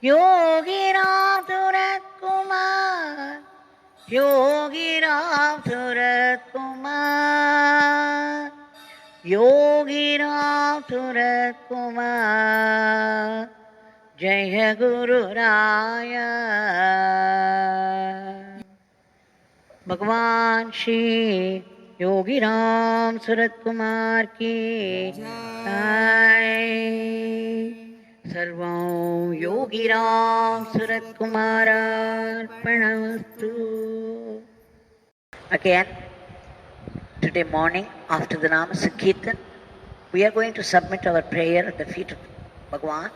Yogiram Surat Kumar, Yogiram Surat Kumar, Yogiram Surat Kumar, Jaya Guru Raya. भगवान श्री योगीराम सूरत कुमार की जय। सर्वं योगीराम सूरत कुमारार्पणमस्तु. Again, today morning after the Nama Sankirtan, we are going to submit our prayer at the feet of Bhagwan.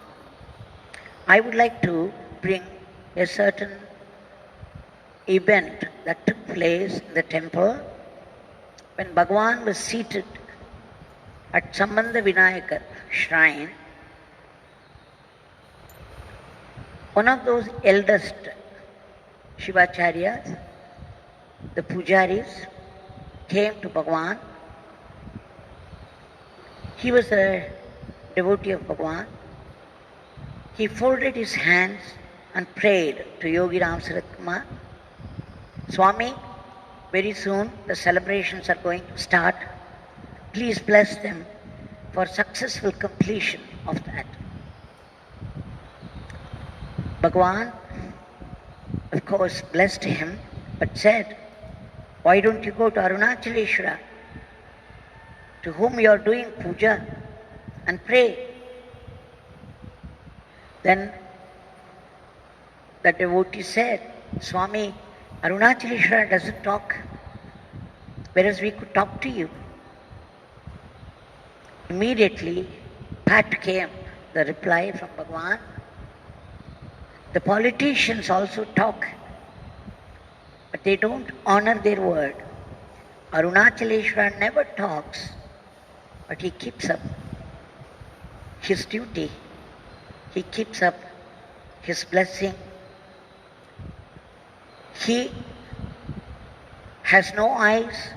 I would like to bring a certain event that took place in the temple when Bhagwan was seated at Sambandha Vinayakar shrine. One of those eldest Shivacharyas, the pujaris, came to Bhagwan. He was a devotee of Bhagwan. He folded his hands and prayed to Yogiram Surat Kumar, Swami, very soon the celebrations are going to start. Please bless them for successful completion of that. Bhagwan, of course, blessed him, but said, why don't you go to Arunachaleshwara, to whom you are doing puja, and pray? Then the devotee said, Swami, Arunachaleshwara doesn't talk, whereas we could talk to you. Immediately, pat came the reply from Bhagwan. The politicians also talk, but they don't honor their word. Arunachaleshwara never talks, but he keeps up his duty. He keeps up his blessing. He has no eyes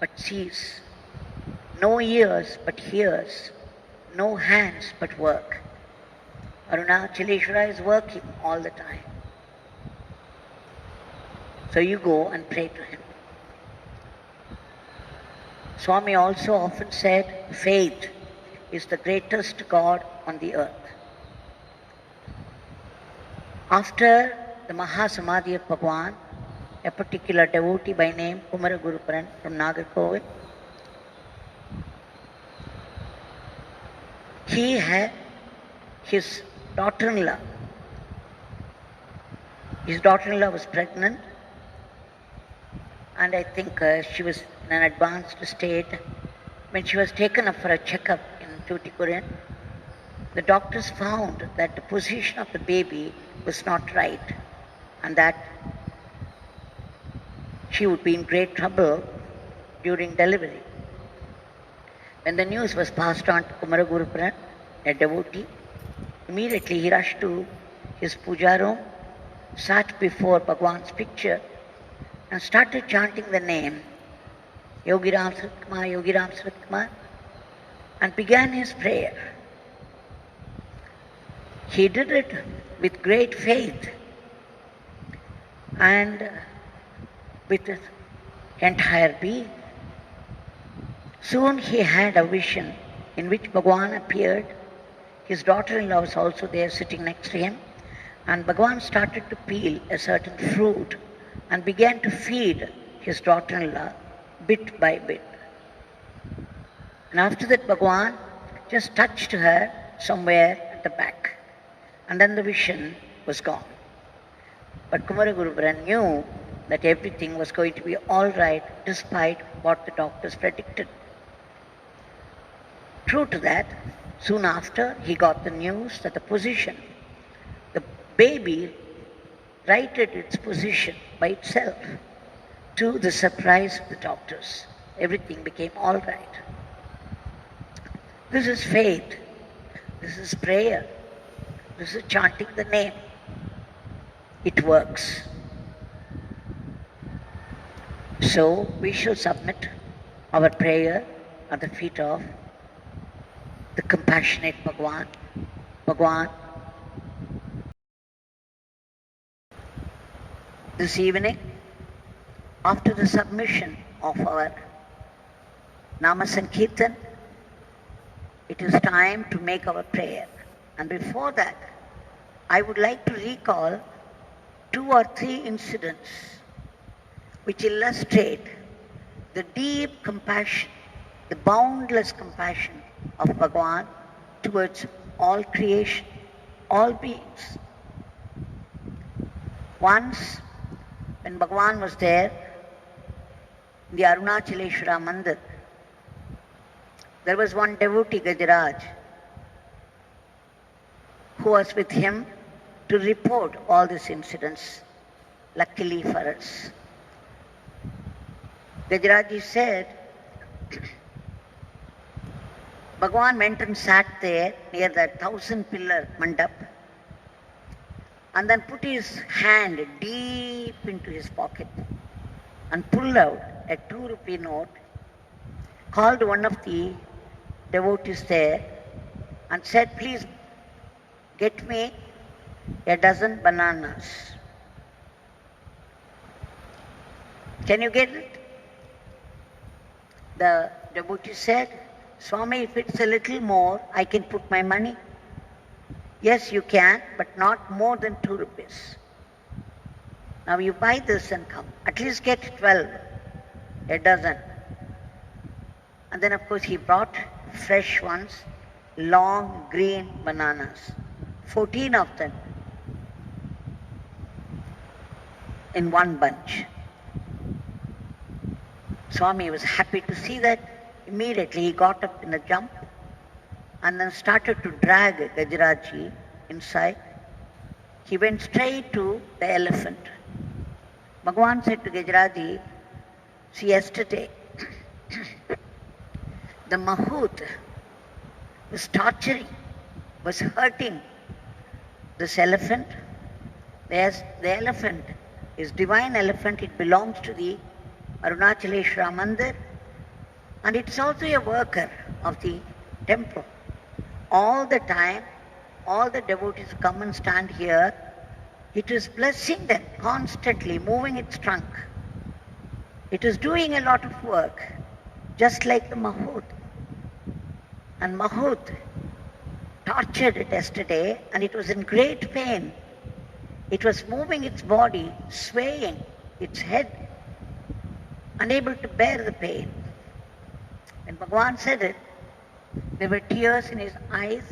but sees, no ears but hears, no hands but work. Arunachaleshwara is working all the time. So you go and pray to him. Swami also often said, faith is the greatest God on the earth. After the Mahasamadhi of Bhagwan, a particular devotee by name Kumaraguruparan from Nagarkovil, he had his daughter-in-law. His daughter-in-law was pregnant, and I think she was in an advanced state. When she was taken up for a checkup in Tuticorin, the doctors found that the position of the baby was not right, and that she would be in great trouble during delivery. When the news was passed on to Kumaraguruparan, a devotee, immediately he rushed to his puja room, sat before Bhagwan's picture, and started chanting the name Yogiram Surat Kumar, Yogiram Surat Kumar, and began his prayer. He did it with great faith and with his entire being. Soon he had a vision in which Bhagwan appeared. His daughter-in-law was also there sitting next to him, and Bhagwan started to peel a certain fruit and began to feed his daughter-in-law bit by bit. And after that Bhagwan just touched her somewhere at the back, and then the vision was gone. But Kumaraguruparan knew that everything was going to be all right despite what the doctors predicted. True to that, soon after he got the news that the baby righted its position by itself, to the surprise of the doctors. Everything became all right. This is faith. This is prayer. This is chanting the name. It works. So we shall submit our prayer at the feet of the compassionate Bhagwan. Bhagwan, This evening, after the submission of our Nama Sankirtan, it is time to make our prayer. And before that, I would like to recall 2 or 3 incidents which illustrate the deep compassion, the boundless compassion of Bhagavan towards all creation, all beings. Once, when Bhagavan was there in the Arunachaleshwara Mandir, there was one devotee, Gajaraj, who was with him to report all these incidents, luckily for us. Gajaraji said, Bhagavan went and sat there near that 1,000-pillar mandap and then put his hand deep into his pocket and pulled out a 2 rupee note, called one of the devotees there and said, please get me a dozen bananas. Can you get it? The devotee said, Swami, if it's a little more, I can put my money. Yes, you can, but not more than 2 rupees. Now you buy this and come. At least get 12, a dozen. And then of course he brought fresh ones, long green bananas, 14 of them in one bunch. Swami was happy to see that. Immediately he got up in a jump and then started to drag Gajaraji inside. He went straight to the elephant. Bhagavan said to Gajaraji, see, yesterday the Mahout was torturing, was hurting this elephant. The elephant is divine elephant. It belongs to the Arunachaleshwara Mandir, and it's also a worker of the temple. All the time, all the devotees come and stand here. It is blessing them constantly, moving its trunk. It is doing a lot of work, just like the Mahout. And Mahout tortured it yesterday, and it was in great pain. It was moving its body, swaying its head, unable to bear the pain. When Bhagavan said it, there were tears in his eyes.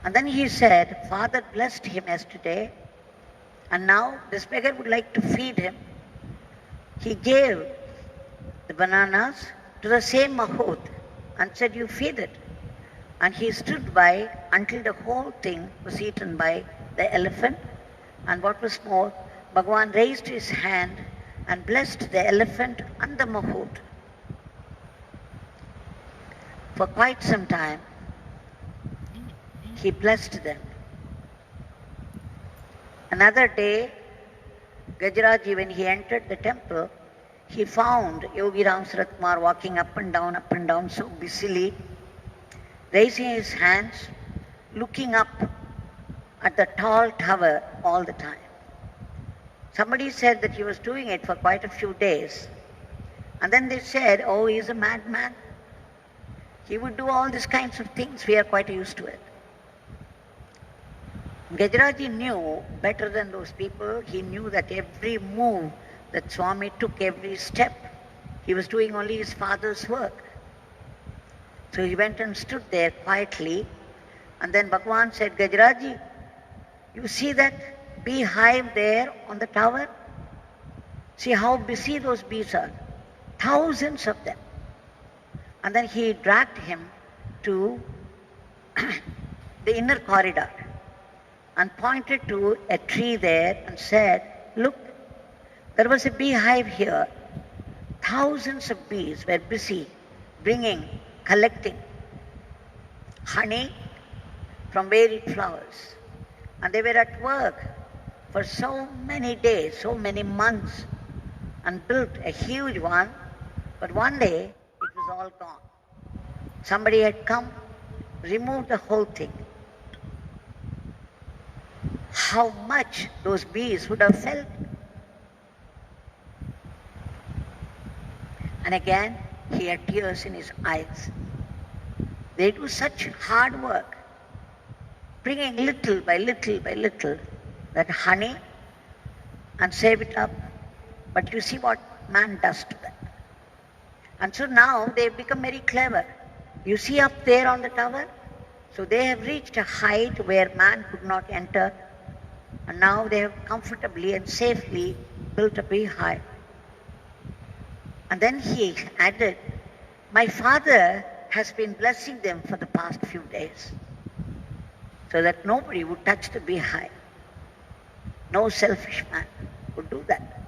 And then he said, Father blessed him yesterday, and now this beggar would like to feed him. He gave the bananas to the same Mahout and said, you feed it. And he stood by until the whole thing was eaten by the elephant. And what was more, Bhagavan raised his hand and blessed the elephant and the Mahout. For quite some time, he blessed them. Another day, Gajaraji, when he entered the temple, he found Yogi Ram Sarat Kumar walking up and down so busily, raising his hands, looking up at the tall tower all the time. Somebody said that he was doing it for quite a few days. And then they said, oh, he's a madman. He would do all these kinds of things. We are quite used to it. Gajaraji knew better than those people. He knew that every move that Swami took, every step, he was doing only his father's work. So he went and stood there quietly. And then Bhagavan said, Gajaraji, you see that beehive there on the tower? See how busy those bees are. Thousands of them. And then he dragged him to the inner corridor and pointed to a tree there and said, look, there was a beehive here. Thousands of bees were busy bringing, collecting honey from varied flowers. And they were at work for so many days, so many months, and built a huge one. But one day, it was all gone. Somebody had come, removed the whole thing. how much those bees would have felt. And again, he had tears in his eyes. They do such hard work, bringing little by little by little that honey and save it up. But you see what man does to that. And so now they've become very clever. You see up there on the tower? So they have reached a height where man could not enter. And now they have comfortably and safely built a beehive. And then he added, my father has been blessing them for the past few days so that nobody would touch the beehive. No selfish man would do that.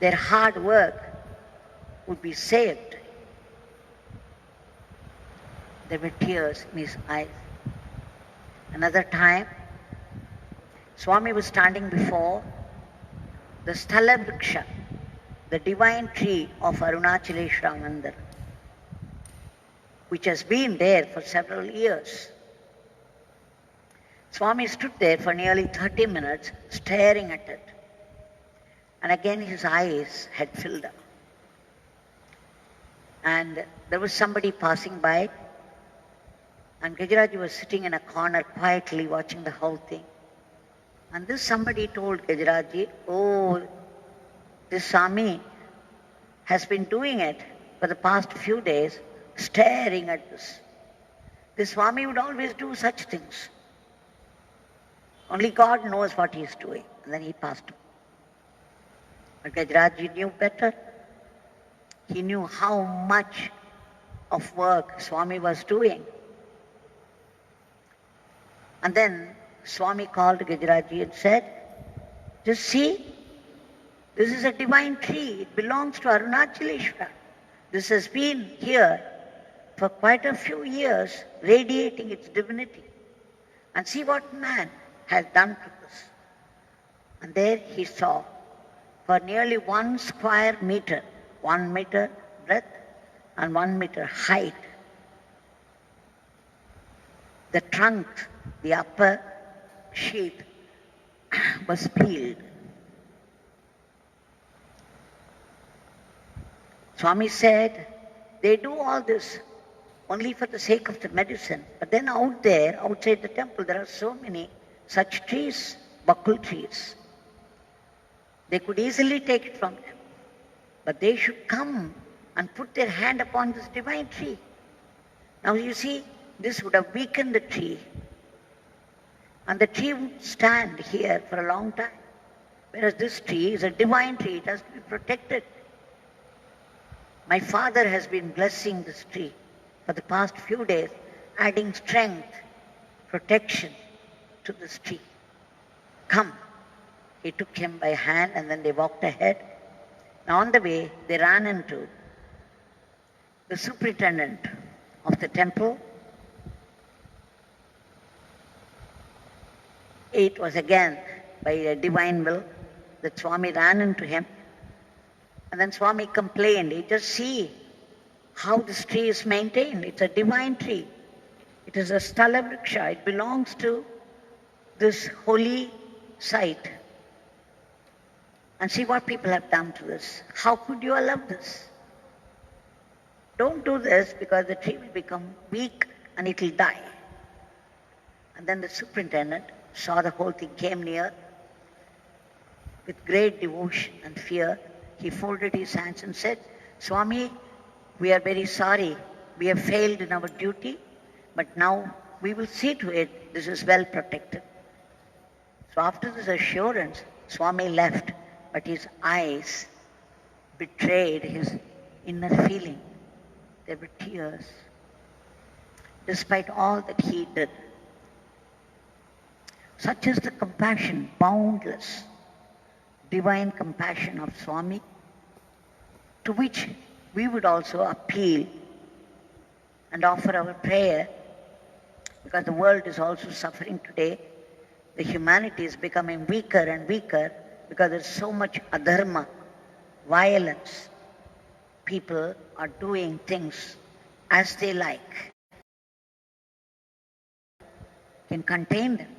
Their hard work would be saved. There were tears in his eyes. Another time, Swami was standing before the Sthala Vriksha, the divine tree of Arunachaleshwara Mandir, which has been there for several years. Swami stood there for nearly 30 minutes staring at it. And again his eyes had filled up. And there was somebody passing by, and Gajaraji was sitting in a corner quietly watching the whole thing. And this somebody told Gajaraji, oh, this Swami has been doing it for the past few days, staring at this. This Swami would always do such things. Only God knows what he is doing. And then he passed on. But Gajaraji knew better. He knew how much of work Swami was doing. And then Swami called Gajaraji and said, just see, this is a divine tree. It belongs to Arunachaleshwara. This has been here for quite a few years, radiating its divinity. And see what man has done to this. And there he saw, for nearly 1 square meter, 1 meter breadth and 1 meter height, the trunk, the upper sheath was peeled. Swami said, they do all this only for the sake of the medicine. But then out there, outside the temple, there are so many such trees, bakul trees. They could easily take it from them. But they should come and put their hand upon this divine tree. Now you see, this would have weakened the tree. And the tree would stand here for a long time. Whereas this tree is a divine tree, it has to be protected. My father has been blessing this tree for the past few days, adding strength, protection to this tree. Come. He took him by hand and then they walked ahead. Now on the way, they ran into the superintendent of the temple. It was again by a divine will that Swami ran into him. And then Swami complained, you just see how this tree is maintained. It's a divine tree. It is a Sthala Vriksha. It belongs to this holy site. And see what people have done to this. How could you allow this? Don't do this because the tree will become weak and it will die. And then the superintendent saw the whole thing, came near. With great devotion and fear, he folded his hands and said, Swami, we are very sorry. We have failed in our duty, but now we will see to it this is well protected. So after this assurance, Swami left, but his eyes betrayed his inner feeling. There were tears. Despite all that he did. Such is the compassion, boundless, divine compassion of Swami, to which we would also appeal and offer our prayer, because the world is also suffering today. The humanity is becoming weaker and weaker because there's so much adharma, violence. People are doing things as they like. Can contain them.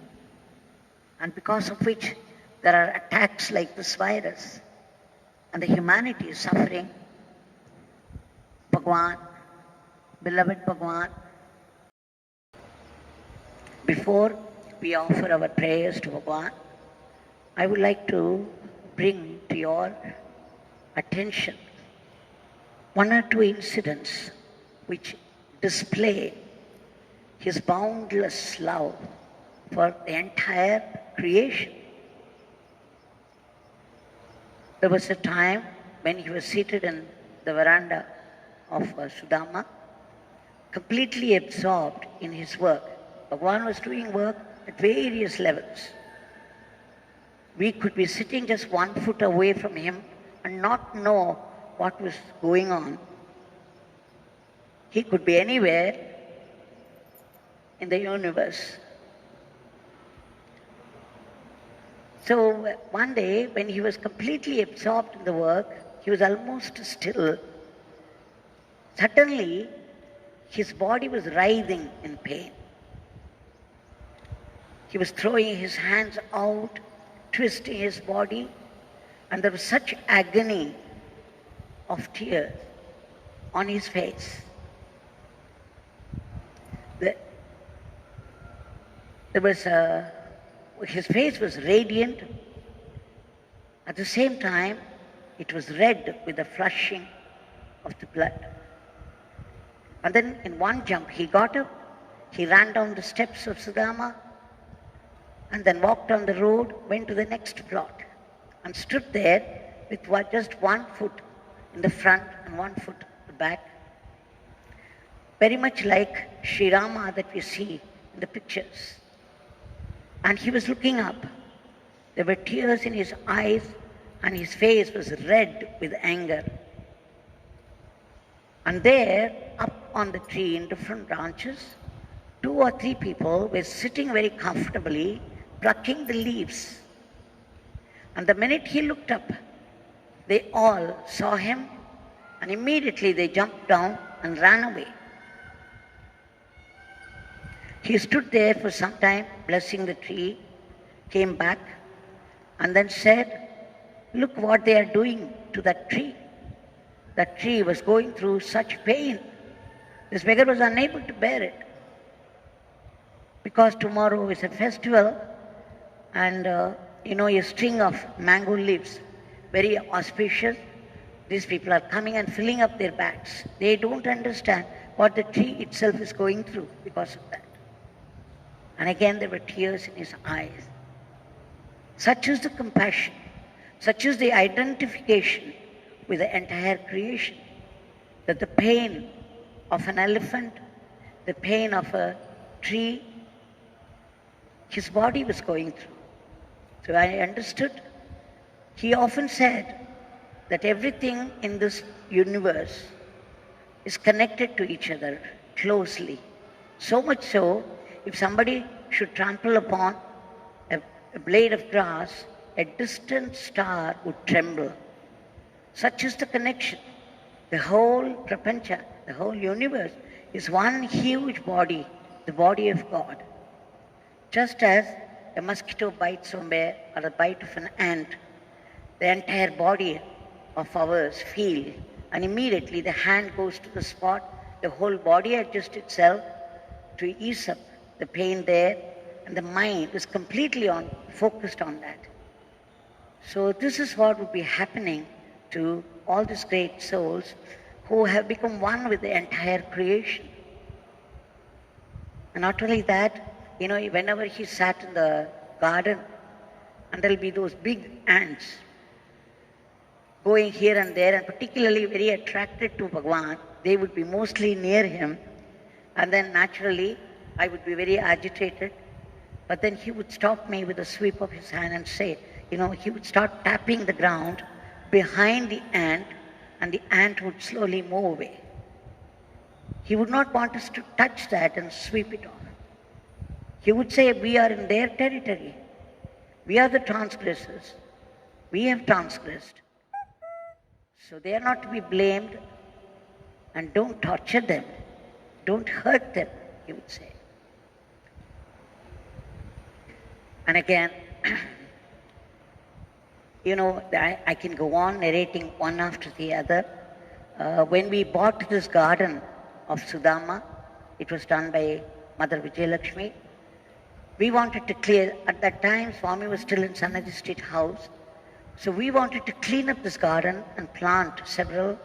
and because of which there are attacks like this virus, and the humanity is suffering. Bhagwan, beloved Bhagwan, before we offer our prayers to Bhagwan, I would like to bring to your attention one or two incidents which display his boundless love for the entire creation. There was a time when he was seated in the veranda of Sudama, completely absorbed in his work. Bhagwan was doing work at various levels. We could be sitting just 1 foot away from him and not know what was going on. He could be anywhere in the universe. So one day, when he was completely absorbed in the work, he was almost still. Suddenly, his body was writhing in pain. He was throwing his hands out, twisting his body, and there was such agony of tears on his face. His face was radiant. At the same time, it was red with the flushing of the blood. And then in one jump, he got up, he ran down the steps of Sudama, and then walked on the road, went to the next plot, and stood there with just 1 foot in the front and 1 foot in the back. Very much like Sri Rama that we see in the pictures. And he was looking up. There were tears in his eyes, and his face was red with anger. And there, up on the tree in different branches, 2 or 3 people were sitting very comfortably, plucking the leaves. And the minute he looked up, they all saw him, and immediately they jumped down and ran away. He stood there for some time, blessing the tree, came back, and then said, "Look what they are doing to that tree." That tree was going through such pain. This beggar was unable to bear it. Because tomorrow is a festival, and a string of mango leaves, very auspicious. These people are coming and filling up their bags. They don't understand what the tree itself is going through because of that. And again, there were tears in his eyes. Such is the compassion, such is the identification with the entire creation, that the pain of an elephant, the pain of a tree, his body was going through. So I understood. He often said that everything in this universe is connected to each other closely. So much so, if somebody should trample upon a blade of grass, a distant star would tremble. Such is the connection. The whole prapancha, the whole universe, is one huge body, the body of God. Just as a mosquito bites somewhere or the bite of an ant, the entire body of ours feel, and immediately the hand goes to the spot, the whole body adjusts itself to ease up the pain there, and the mind is completely focused on that. So this is what would be happening to all these great souls who have become one with the entire creation. And not only that, whenever he sat in the garden, and there'll be those big ants going here and there, and particularly very attracted to Bhagwan, they would be mostly near him, and then naturally I would be very agitated, but then he would stop me with a sweep of his hand and say, he would start tapping the ground behind the ant, and the ant would slowly move away. He would not want us to touch that and sweep it off. He would say, we are in their territory. We are the transgressors. We have transgressed. So they are not to be blamed, and don't torture them. Don't hurt them, he would say. And again, I can go on narrating one after the other. When we bought this garden of Sudama, it was done by Mother Vijayalakshmi. We wanted to clear, at that time Swami was still in Sannaji Street house, so we wanted to clean up this garden and plant several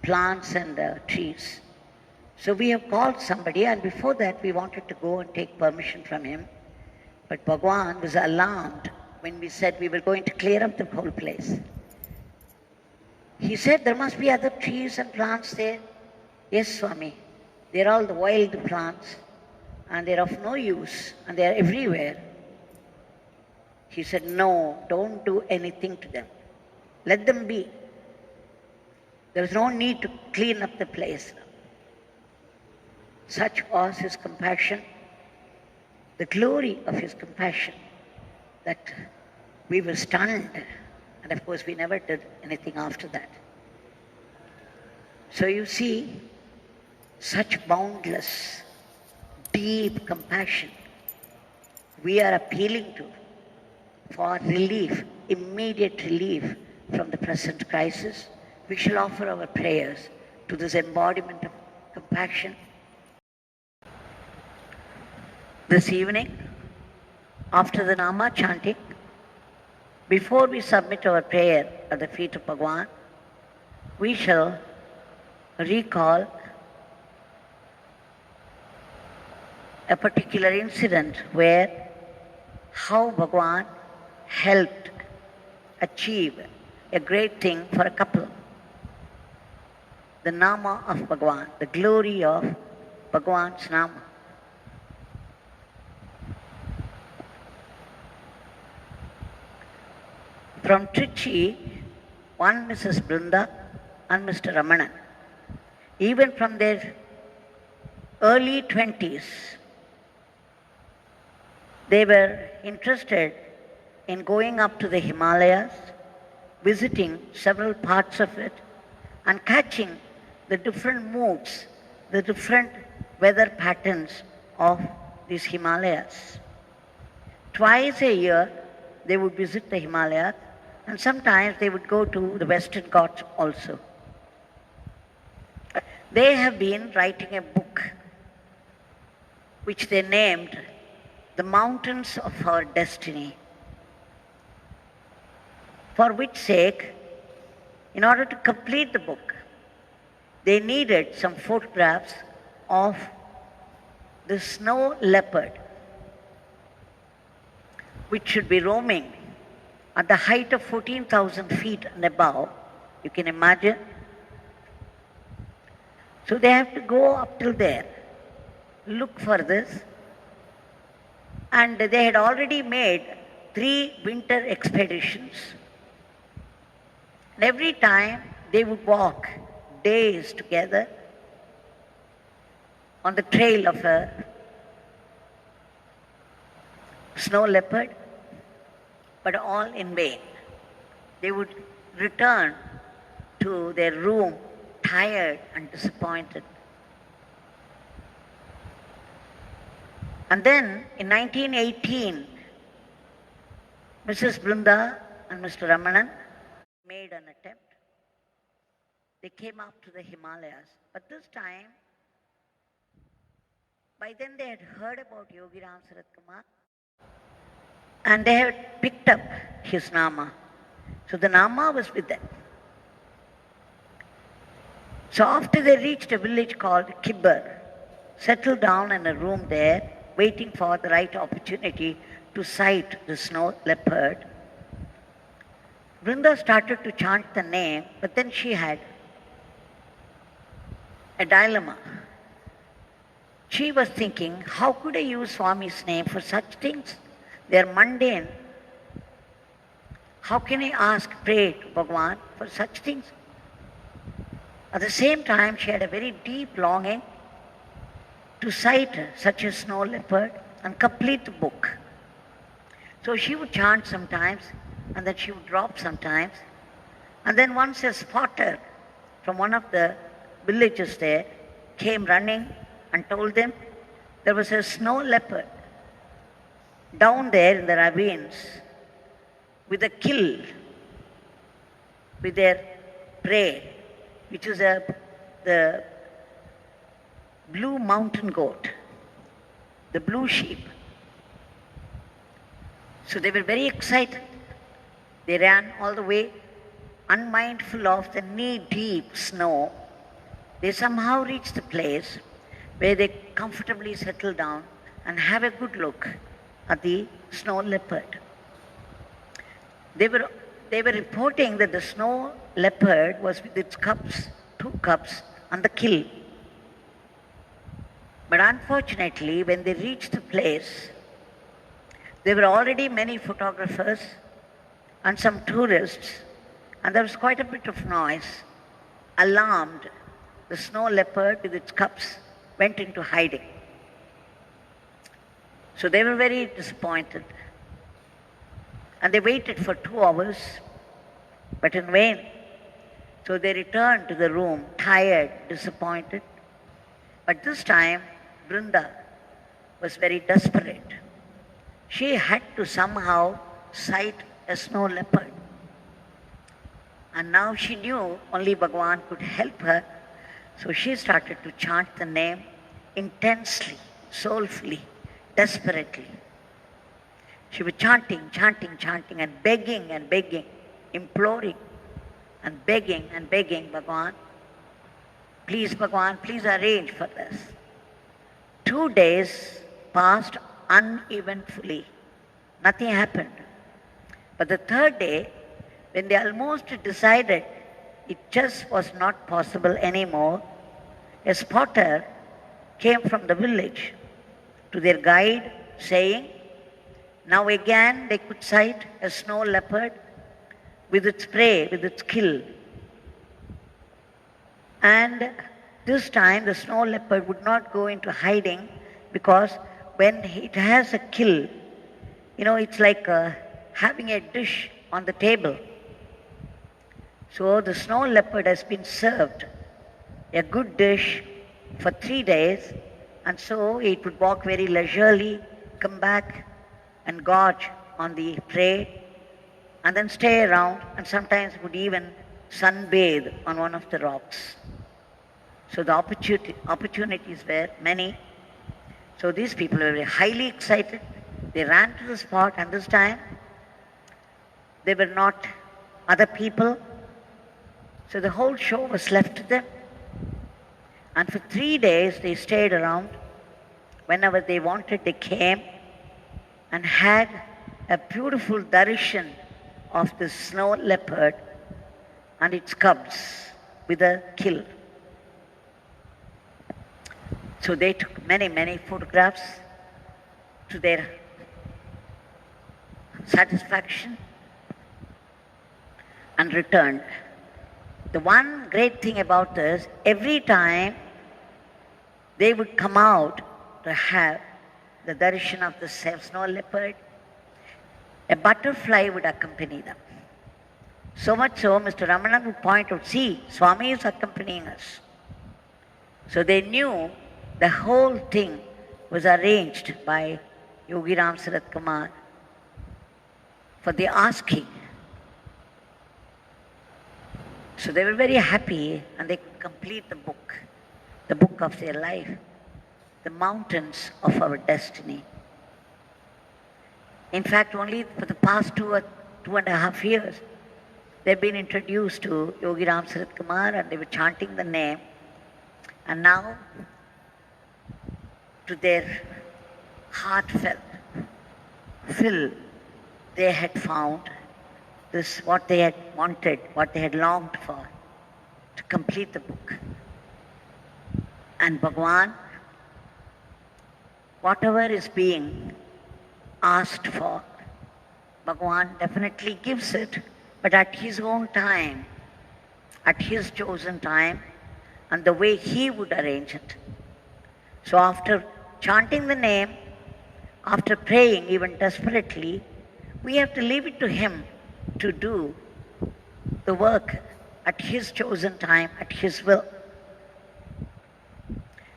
plants and trees. So we have called somebody, and before that we wanted to go and take permission from him. But Bhagwan was alarmed when we said we were going to clear up the whole place. He said, there must be other trees and plants there. Yes, Swami, they're all the wild plants and they're of no use and they're everywhere. He said, no, don't do anything to them. Let them be. There's no need to clean up the place. Such was his compassion, the glory of his compassion, that we were stunned. And of course, we never did anything after that. So you see, such boundless, deep compassion we are appealing to for relief, immediate relief from the present crisis. We shall offer our prayers to this embodiment of compassion. This evening, after the Nama chanting, before we submit our prayer at the feet of Bhagwan, we shall recall a particular incident where how Bhagwan helped achieve a great thing for a couple. The Nama of Bhagwan, the glory of Bhagwan's Nama. From Trichy, one Mrs. Brinda and Mr. Ramanan, even from their early 20s, they were interested in going up to the Himalayas, visiting several parts of it, and catching the different moods, the different weather patterns of these Himalayas. Twice a year, they would visit the Himalayas, and sometimes they would go to the Western Ghats also. They have been writing a book which they named The Mountains of Our Destiny, for which sake, in order to complete the book, they needed some photographs of the snow leopard, which should be roaming at the height of 14,000 feet and above. You can imagine. So they have to go up till there, look for this. And they had already made 3 winter expeditions. And every time they would walk days together on the trail of a snow leopard, but all in vain. They would return to their room tired and disappointed. And then in 1918, Mrs. Brinda and Mr. Ramanan made an attempt. They came up to the Himalayas, but this time, by then they had heard about Yogi Ram Sarath Kumar, and they had picked up his Nama. So the Nama was with them. So after they reached a village called Kibber, settled down in a room there, waiting for the right opportunity to sight the snow leopard, Brinda started to chant the name, but then she had a dilemma. She was thinking, how could I use Swami's name for such things? They are mundane. How can I ask, pray to Bhagwan for such things? At the same time, she had a very deep longing to sight such a snow leopard and complete the book. So she would chant sometimes, and then she would drop sometimes. And then once a spotter from one of the villages there came running and told them there was a snow leopard down there in the ravines with a kill, with their prey, which is the blue mountain goat, the blue sheep. So they were very excited. They ran all the way, unmindful of the knee-deep snow. They somehow reached the place where they comfortably settled down and have a good look at the snow leopard. They were reporting that the snow leopard was with its cubs, 2 cubs, on the kill. But unfortunately, when they reached the place, there were already many photographers and some tourists, and there was quite a bit of noise. Alarmed, the snow leopard with its cubs went into hiding. So they were very disappointed. And they waited for 2 hours, but in vain. So they returned to the room, tired, disappointed. But this time, Brinda was very desperate. She had to somehow sight a snow leopard. And now she knew only Bhagavan could help her. So she started to chant the name intensely, soulfully, desperately. She was chanting and begging, imploring and begging Bhagavan, please Bhagavan, please arrange for this. 2 days passed uneventfully. Nothing happened. But the 3rd day, when they almost decided it just was not possible anymore, a spotter came from the village to their guide saying, now again they could sight a snow leopard with its prey, with its kill. And this time the snow leopard would not go into hiding, because when it has a kill, it's like having a dish on the table. So the snow leopard has been served a good dish for 3 days, and so it would walk very leisurely, come back and gorge on the prey, and then stay around, and sometimes would even sunbathe on one of the rocks. So the opportunities were many. So these people were very highly excited. They ran to the spot, and this time they were not other people. So the whole show was left to them. And for 3 days they stayed around. Whenever they wanted, they came and had a beautiful darshan of the snow leopard and its cubs with a kill. So they took many photographs to their satisfaction and returned. The one great thing about this, every time they would come out to have the darshan of the snow leopard, a butterfly would accompany them. So much so, Mr. Ramanan would point out, see, Swami is accompanying us. So they knew the whole thing was arranged by Yogi Ram Sarath Kumar for the asking. So they were very happy, and they could complete the book of their life, The Mountains of Our Destiny. In fact, only for the past 2.5 years, they've been introduced to Yogi Ram Sarath Kumar, and they were chanting the name. And now, to their heartfelt fill, they had found this, what they had wanted, what they had longed for, to complete the book. And Bhagavan, whatever is being asked for, Bhagavan definitely gives it, but at his own time, at his chosen time, and the way he would arrange it. So after chanting the name, after praying even desperately, we have to leave it to him to do the work at his chosen time, at his will.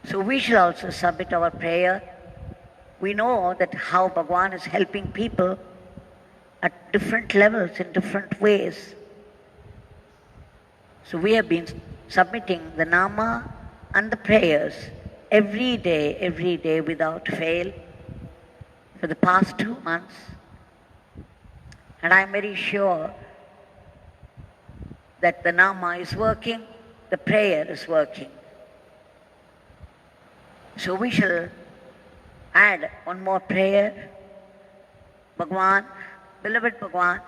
So we shall also submit our prayer we know that how Bhagwan is helping people at different levels, in different ways. So we have been submitting the nama and the prayers every day without fail for the past 2 months. And I'm very sure that the nama is working, the prayer is working. So we shall add one more prayer. Bhagwan, beloved Bhagwan,